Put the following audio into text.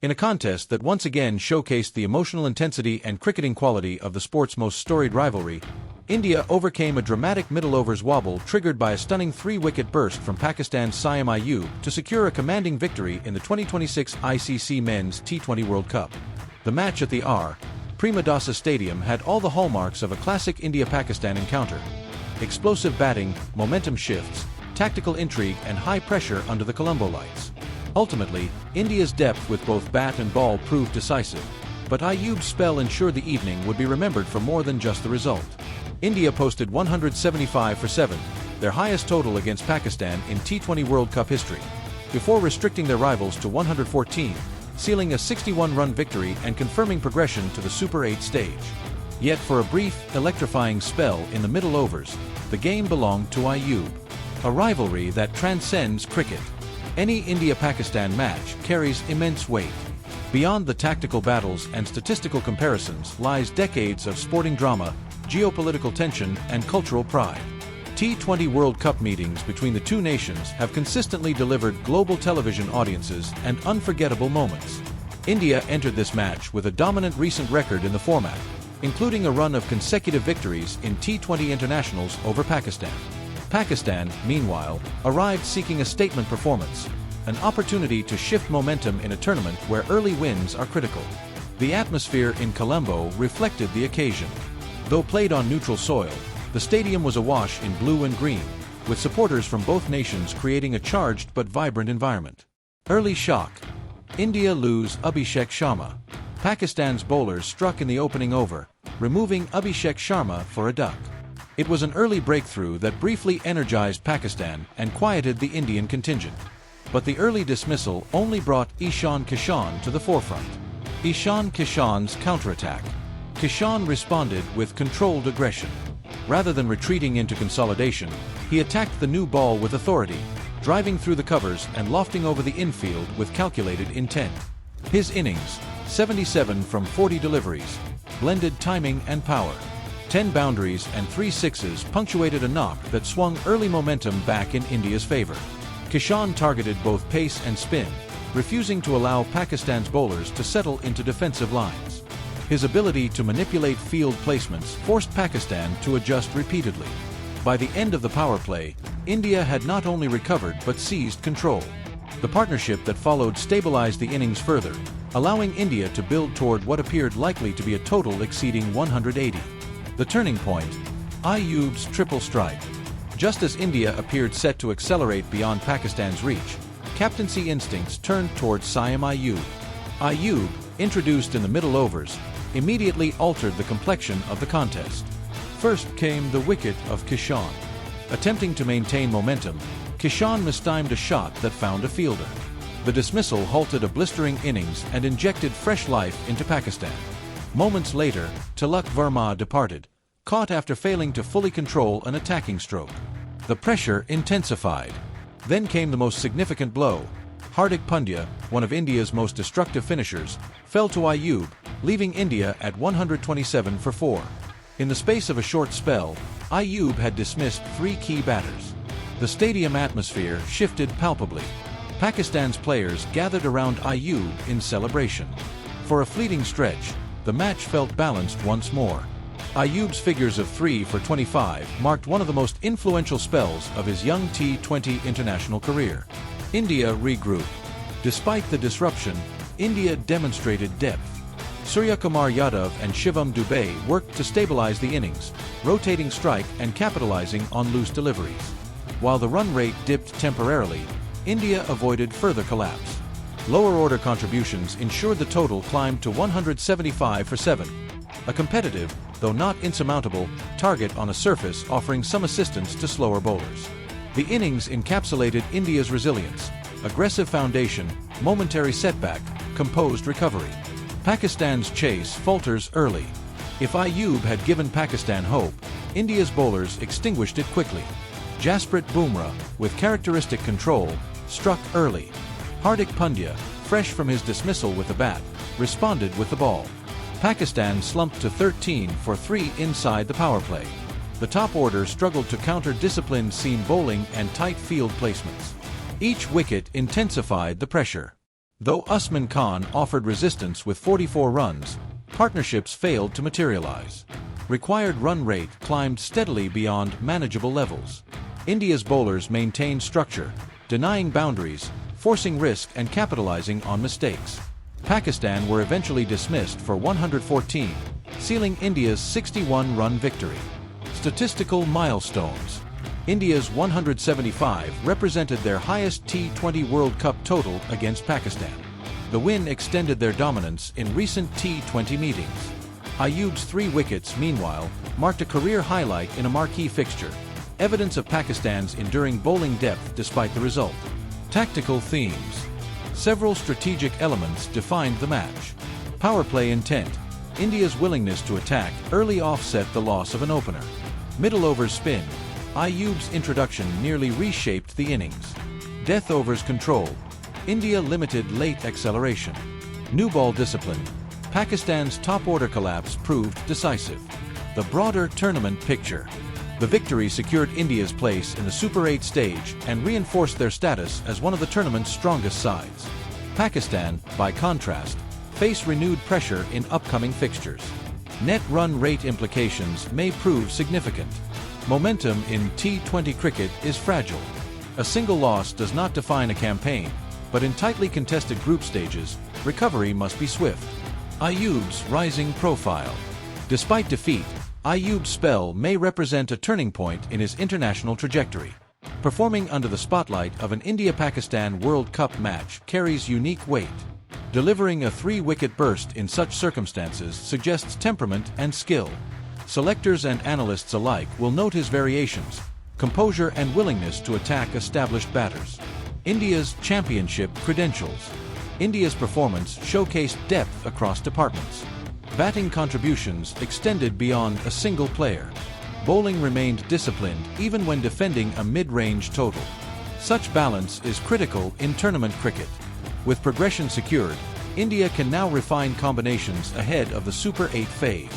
In a contest that once again showcased the emotional intensity and cricketing quality of the sport's most storied rivalry, India overcame a dramatic middle overs wobble triggered by a stunning three-wicket burst from Pakistan's Saim Ayub to secure a commanding victory in the 2026 ICC Men's T20 World Cup. The match at the R. Premadasa Stadium had all the hallmarks of a classic India-Pakistan encounter: explosive batting, momentum shifts, tactical intrigue, and high pressure under the Colombo lights. Ultimately, India's depth with both bat and ball proved decisive, but Ayub's spell ensured the evening would be remembered for more than just the result. India posted 175 for 7, their highest total against Pakistan in T20 World Cup history, before restricting their rivals to 114, sealing a 61-run victory and confirming progression to the Super 8 stage. Yet for a brief, electrifying spell in the middle overs, the game belonged to Ayub. A rivalry that transcends cricket. Any India-Pakistan match carries immense weight. Beyond the tactical battles and statistical comparisons lies decades of sporting drama, geopolitical tension, and cultural pride. T20 World Cup meetings between the two nations have consistently delivered global television audiences and unforgettable moments. India entered this match with a dominant recent record in the format, including a run of consecutive victories in T20 internationals over Pakistan. Pakistan, meanwhile, arrived seeking a statement performance, an opportunity to shift momentum in a tournament where early wins are critical. The atmosphere in Colombo reflected the occasion. Though played on neutral soil, the stadium was awash in blue and green, with supporters from both nations creating a charged but vibrant environment. Early shock. India lose Abhishek Sharma. Pakistan's bowlers struck in the opening over, removing Abhishek Sharma for a duck. It was an early breakthrough that briefly energized Pakistan and quieted the Indian contingent. But the early dismissal only brought Ishan Kishan to the forefront. Ishan Kishan's counterattack. Kishan responded with controlled aggression. Rather than retreating into consolidation, he attacked the new ball with authority, driving through the covers and lofting over the infield with calculated intent. His innings, 77 from 40 deliveries, blended timing and power. 10 boundaries and 3 sixes punctuated a knock that swung early momentum back in India's favor. Kishan targeted both pace and spin, refusing to allow Pakistan's bowlers to settle into defensive lines. His ability to manipulate field placements forced Pakistan to adjust repeatedly. By the end of the power play, India had not only recovered but seized control. The partnership that followed stabilized the innings further, allowing India to build toward what appeared likely to be a total exceeding 180. The turning point: Ayub's triple strike. Just as India appeared set to accelerate beyond Pakistan's reach, captaincy instincts turned towards Saim Ayub. Ayub, introduced in the middle overs, immediately altered the complexion of the contest. First came the wicket of Kishan. Attempting to maintain momentum, Kishan mistimed a shot that found a fielder. The dismissal halted a blistering innings and injected fresh life into Pakistan. Moments later, Tilak Verma departed, caught after failing to fully control an attacking stroke. The pressure intensified. Then came the most significant blow. Hardik Pandya, one of India's most destructive finishers, fell to Ayub, leaving India at 127 for 4. In the space of a short spell, Ayub had dismissed 3 key batters. The stadium atmosphere shifted palpably. Pakistan's players gathered around Ayub in celebration. For a fleeting stretch, the match felt balanced once more. Ayub's figures of 3 for 25 marked one of the most influential spells of his young T20 international career. India regrouped. Despite the disruption, India demonstrated depth. Suryakumar Yadav and Shivam Dubey worked to stabilize the innings, rotating strike and capitalizing on loose deliveries. While the run rate dipped temporarily, India avoided further collapse. Lower-order contributions ensured the total climbed to 175 for 7. A competitive, though not insurmountable, target on a surface offering some assistance to slower bowlers. The innings encapsulated India's resilience: aggressive foundation, momentary setback, composed recovery. Pakistan's chase falters early. If Ayub had given Pakistan hope, India's bowlers extinguished it quickly. Jasprit Bumrah, with characteristic control, struck early. Hardik Pandya, fresh from his dismissal with the bat, responded with the ball. Pakistan slumped to 13 for 3 inside the power play. The top order struggled to counter disciplined seam bowling and tight field placements. Each wicket intensified the pressure. Though Usman Khan offered resistance with 44 runs, partnerships failed to materialize. Required run rate climbed steadily beyond manageable levels. India's bowlers maintained structure, denying boundaries, forcing risk and capitalizing on mistakes. Pakistan were eventually dismissed for 114, sealing India's 61-run victory. Statistical milestones. India's 175 represented their highest T20 World Cup total against Pakistan. The win extended their dominance in recent T20 meetings. Ayub's 3 wickets, meanwhile, marked a career highlight in a marquee fixture, evidence of Pakistan's enduring bowling depth despite the result. Tactical themes. Several strategic elements defined the match. Power play intent. India's willingness to attack early offset the loss of an opener. Middle overs spin. Ayub's introduction nearly reshaped the innings. Death overs control. India limited late acceleration. New ball discipline. Pakistan's top-order collapse proved decisive. The broader tournament picture. The victory secured India's place in the Super 8 stage and reinforced their status as one of the tournament's strongest sides. Pakistan, by contrast, face renewed pressure in upcoming fixtures. Net run rate implications may prove significant. Momentum in T20 cricket is fragile. A single loss does not define a campaign, but in tightly contested group stages, recovery must be swift. Ayub's rising profile. Despite defeat, Ayub's spell may represent a turning point in his international trajectory. Performing under the spotlight of an India-Pakistan World Cup match carries unique weight. Delivering a 3-wicket burst in such circumstances suggests temperament and skill. Selectors and analysts alike will note his variations, composure and willingness to attack established batters. India's championship credentials. India's performance showcased depth across departments. Batting contributions extended beyond a single player. Bowling remained disciplined even when defending a mid-range total. Such balance is critical in tournament cricket. With progression secured, India can now refine combinations ahead of the Super 8 phase.